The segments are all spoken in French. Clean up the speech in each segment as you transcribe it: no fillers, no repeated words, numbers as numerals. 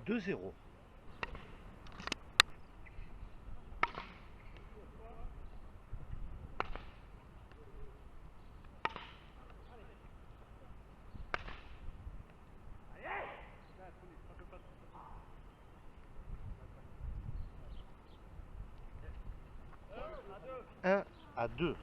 2-0. Un à 2.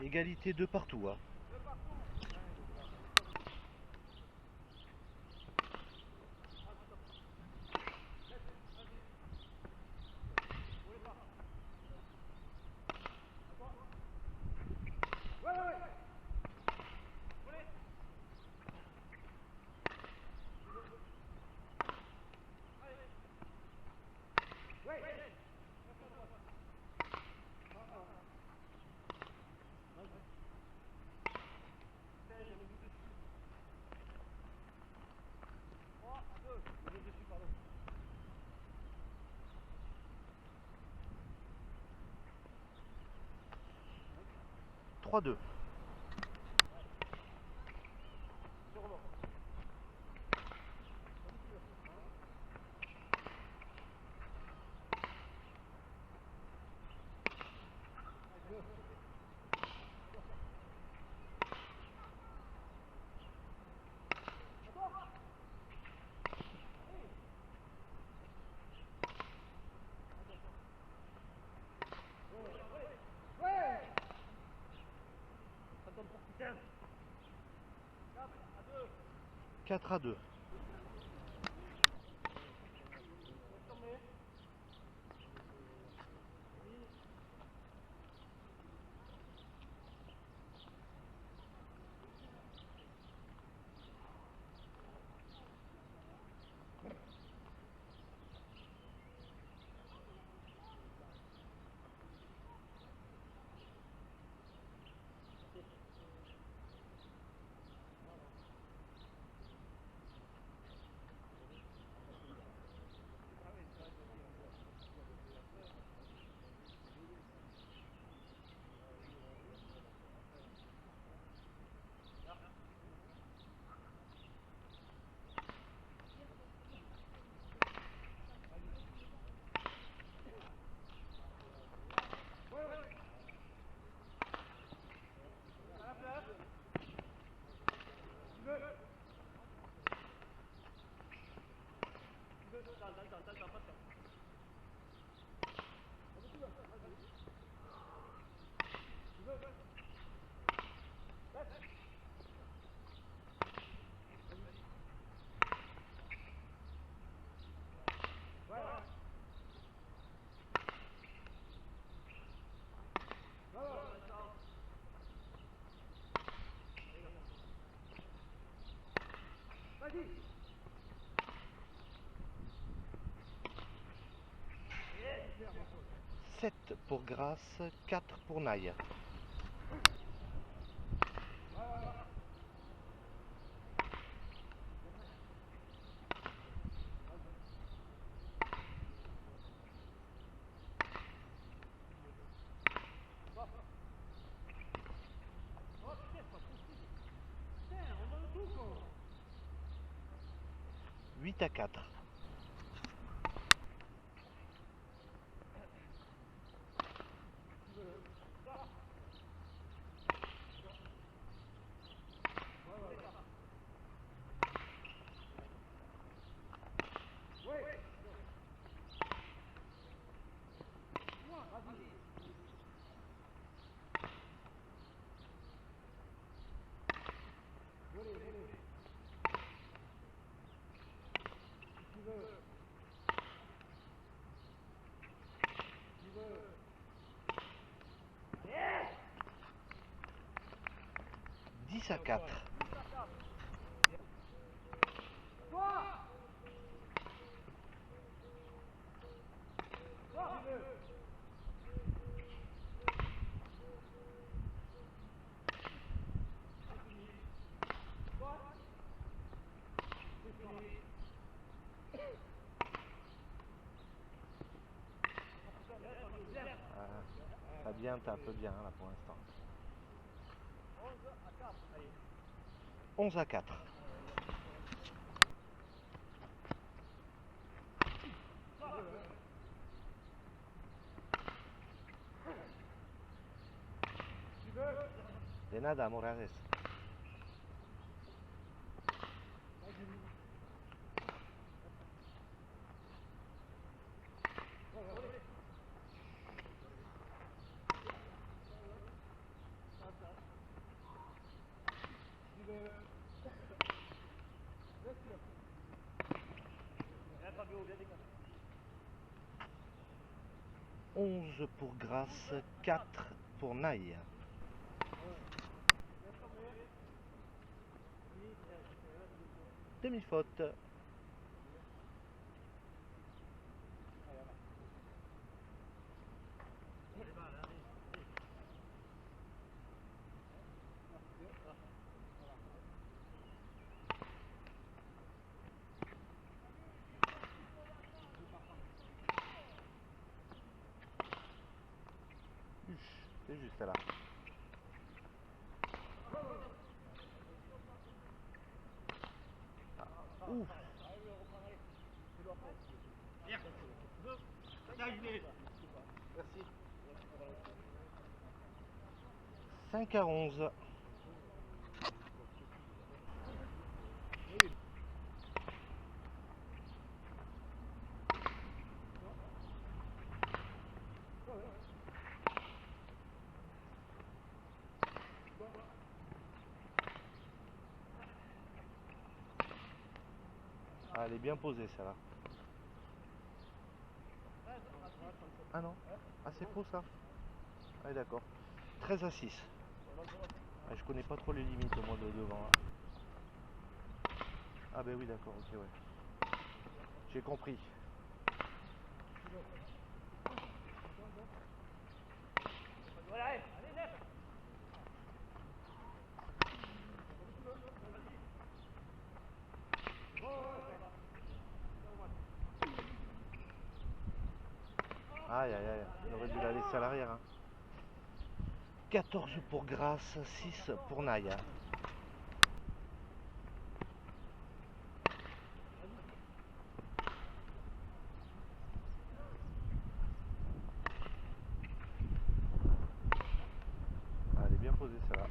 Égalité de partout. Hein. Trois deux. Quatre à 2. 7 pour Grasse, 4 pour Naï. Huit à 4. Dix à 4. Ça peut bien là pour l'instant. 11 à 4. De nada, Morales. Onze pour Grasse, 4 pour Naï. Demi-faute. C'est juste là. Ah, ouf. Merci. 5 à 11. Ah, elle est bien posée, ça va. Ah non. Ah, c'est faux ça. Ah, d'accord. 13 à 6. Ah, je connais pas trop les limites au moins de devant. Là. Ah ben oui, d'accord, ok, ouais. J'ai compris. Aïe aïe aïe, on aurait dû la laisser à l'arrière. Hein. 14 pour Grasse, 6 pour Naï. Ah, elle est bien posée celle-là.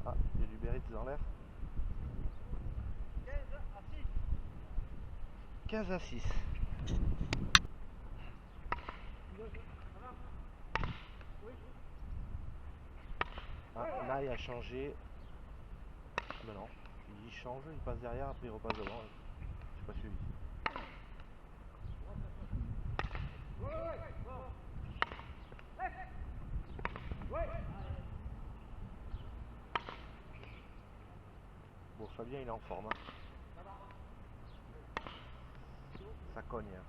Ah, il y a du Béritz dans l'air. 15 à 6. Ah, Naï a changé. Ah ben non, change, il passe derrière, après il repasse devant. J'ai pas suivi. Bon, Fabien il est en forme. Hein. Ça cogne. Hein.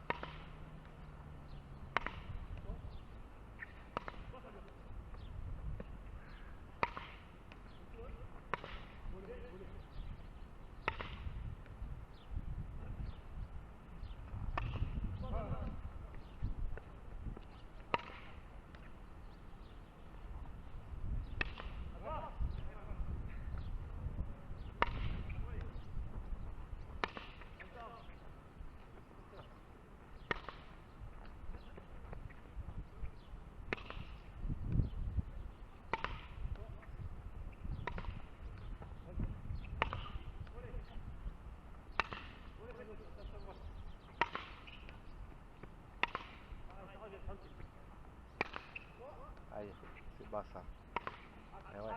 Aïe, c'est bas ça. Eh ouais.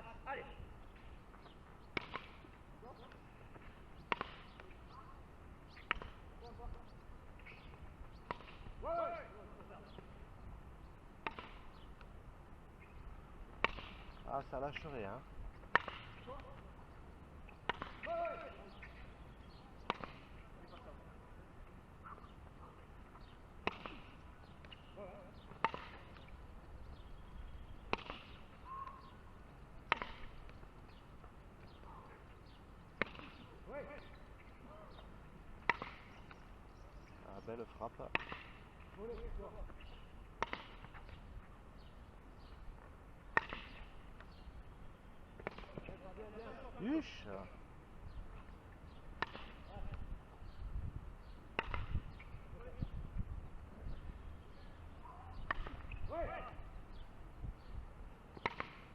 Ah, ça lâche rien. Ah, belle frappe. Huche.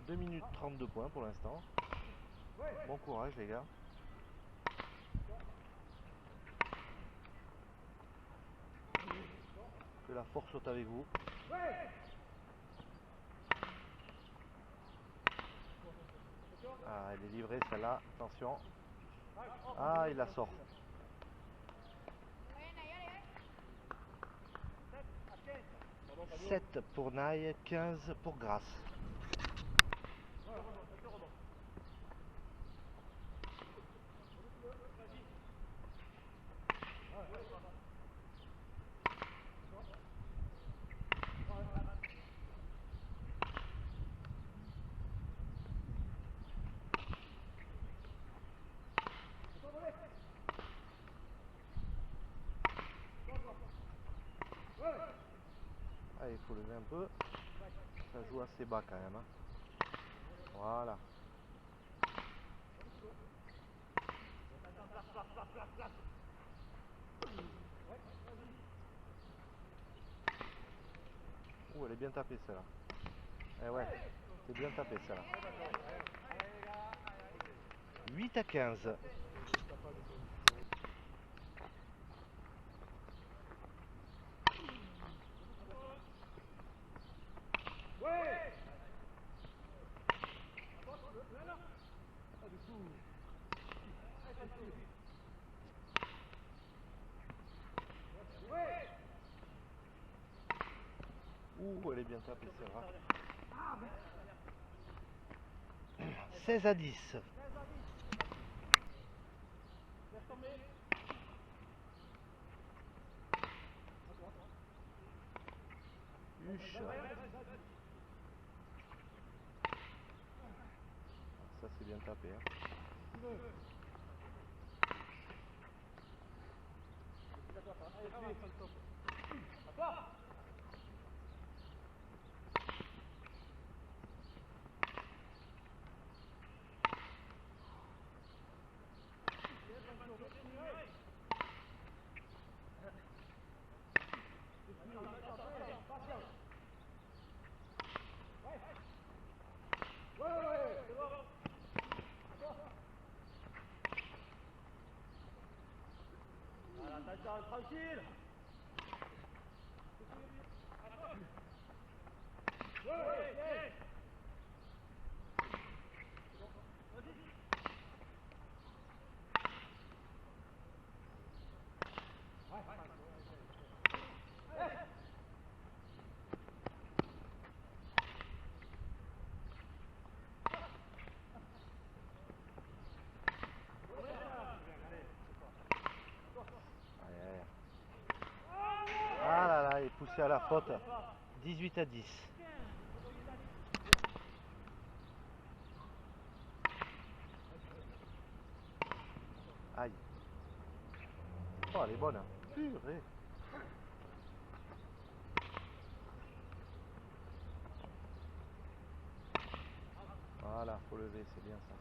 2 minutes 32 points pour l'instant. Bon courage les gars. Que la force soit avec vous. Ah, elle est livrée celle-là, attention. Ah, il la sort. 7 pour Naï, 15 pour Grasse. Allez, il faut lever un peu. Ça joue assez bas quand même. Hein. Voilà. Ouh, elle est bien tapée celle-là. Eh ouais, c'est bien tapé celle-là. 8-15. Ouh, elle est bien tapée celle-là. 16-10. Huche. Ça c'est bien tapé. Hein. Tranquille. c'est à la faute. 18 à 10. Aïe. Oh, elle est bonne. Hein. Purée. Voilà, faut lever, c'est bien ça.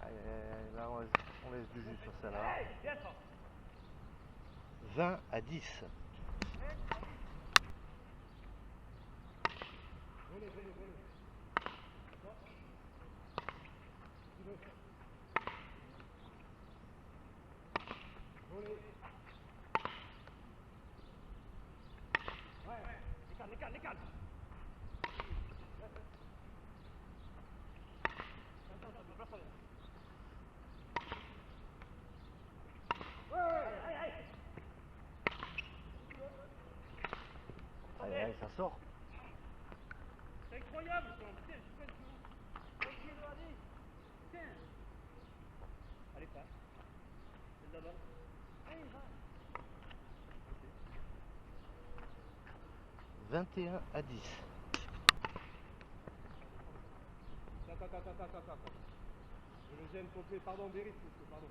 Aïe, aïe, aïe, là on laisse du jus sur celle-là. 20 à 10. Aïe, aïe, ça sort. C'est incroyable, putain, je fais le allez. Allez, pas. C'est d'abord. Allez, va. 21 à 10. Je le gêne complet, pardon, Bérit, pardon.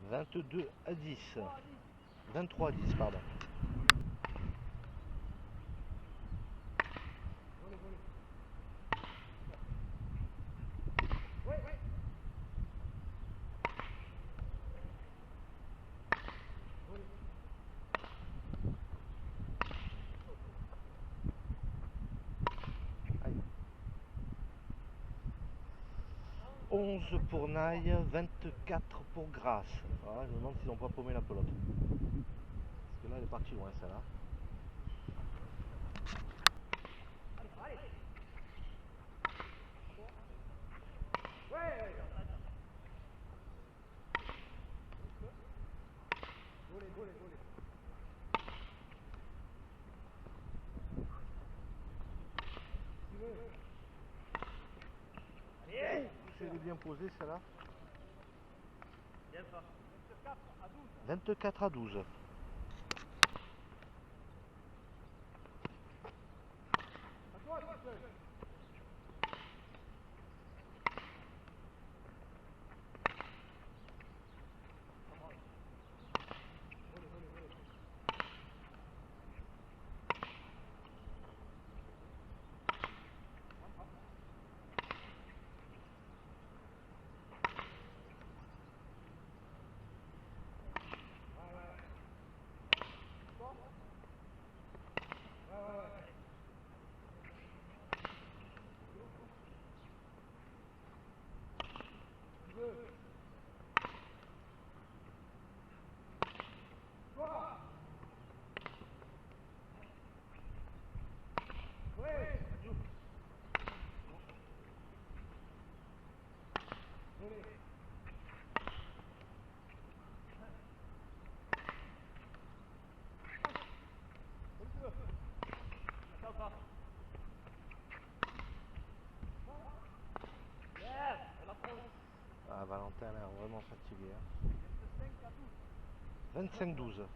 « 22 à 10. 23 à 10, pardon. Aïe. 11 pour Naï, 24 pour Grasse. Voilà, je me demande s'ils n'ont pas paumé la pelote. Parce que là, elle est partie loin, celle-là. Elle est bien posée, celle-là. 24 à 12. Ah, Valentin a l'air vraiment fatigué. Hein. 25-12.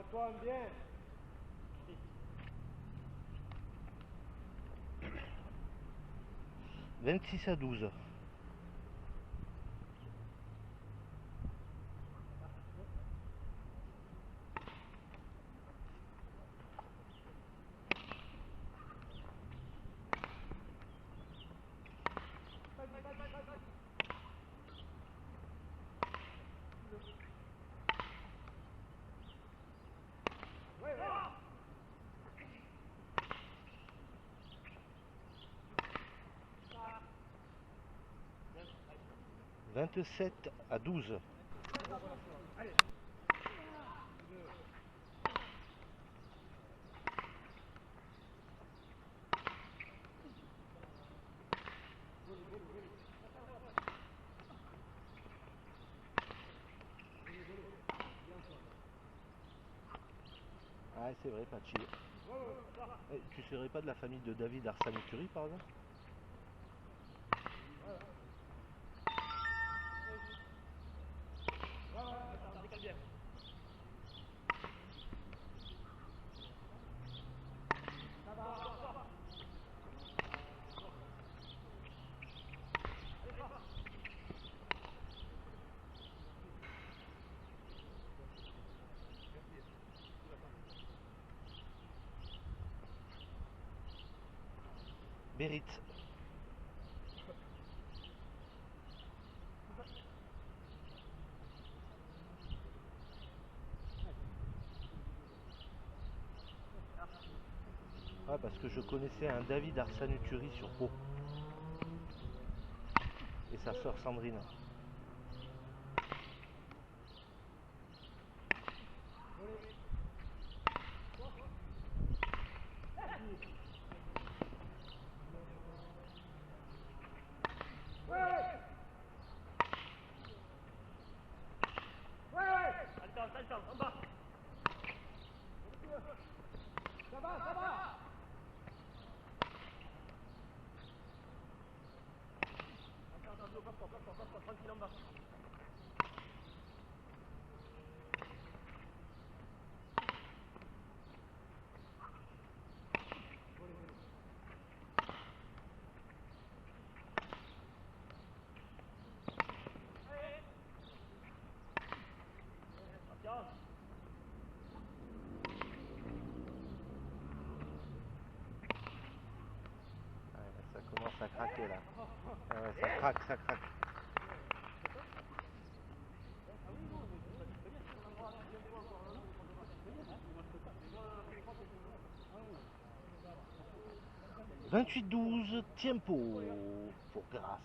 Antoine, bien. 26-12. Ouais, ouais. 27-12. Allez. Ah, c'est vrai, Pachi. Tu serais pas de la famille de David Arsanituri, par exemple? Bérit. Ah, parce que je connaissais un David Arsanuturi sur Pau. Et sa sœur Sandrine. En bas. Ça va, ça va. Tranquille en bas. Ça commence à craquer là. Ah ouais, ça craque, ça craque. « 28-12, tempo pour Grasse. »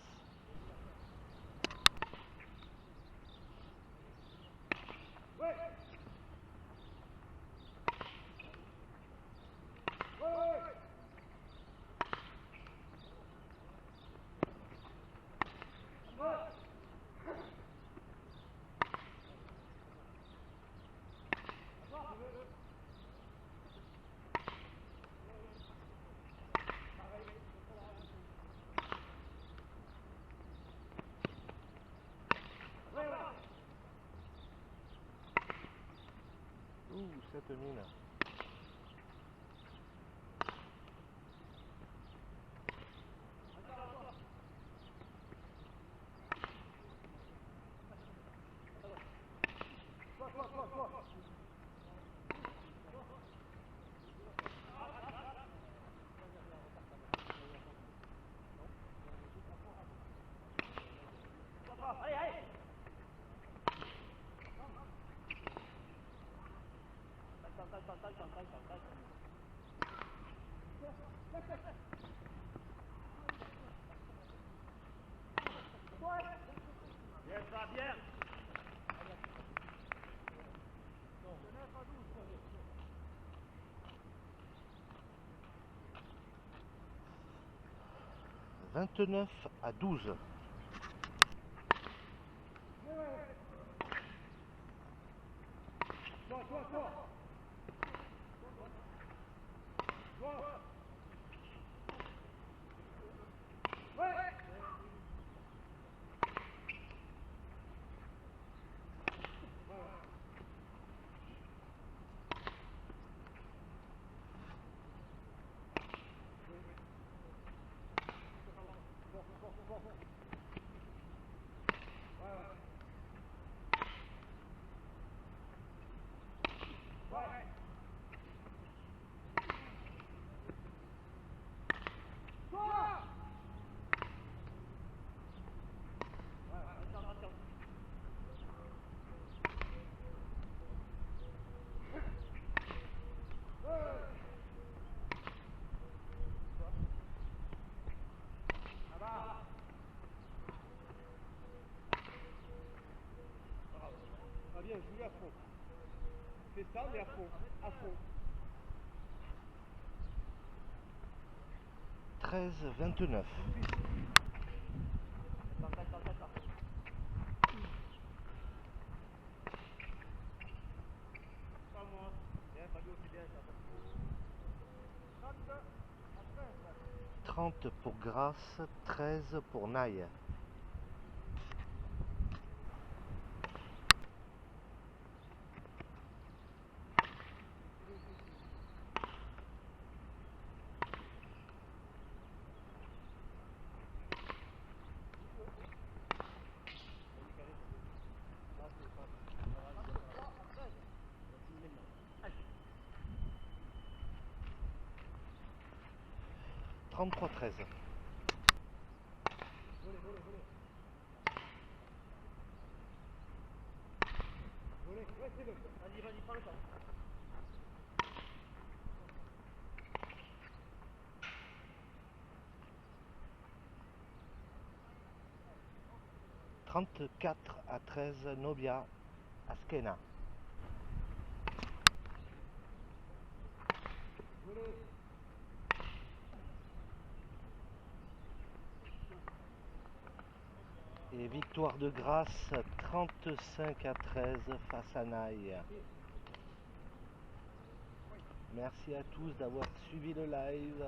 Ouh, cette mine. Allez, allez. Bien, ça va bien. « 29-12. » Continue à fond. Fais ça, mais à fond. À fond. 13-29. Pas moi. Bien, Fabio, c'est bien ça. 30 pour Grasse, 13 pour Naï. « 33-13. Ouais, c'est bon. Vas-y, vas-y, prends le temps. 34-13, Nobia, Askena. Et victoire de Grasse, 35-13 face à Naï. Merci à tous d'avoir suivi le live.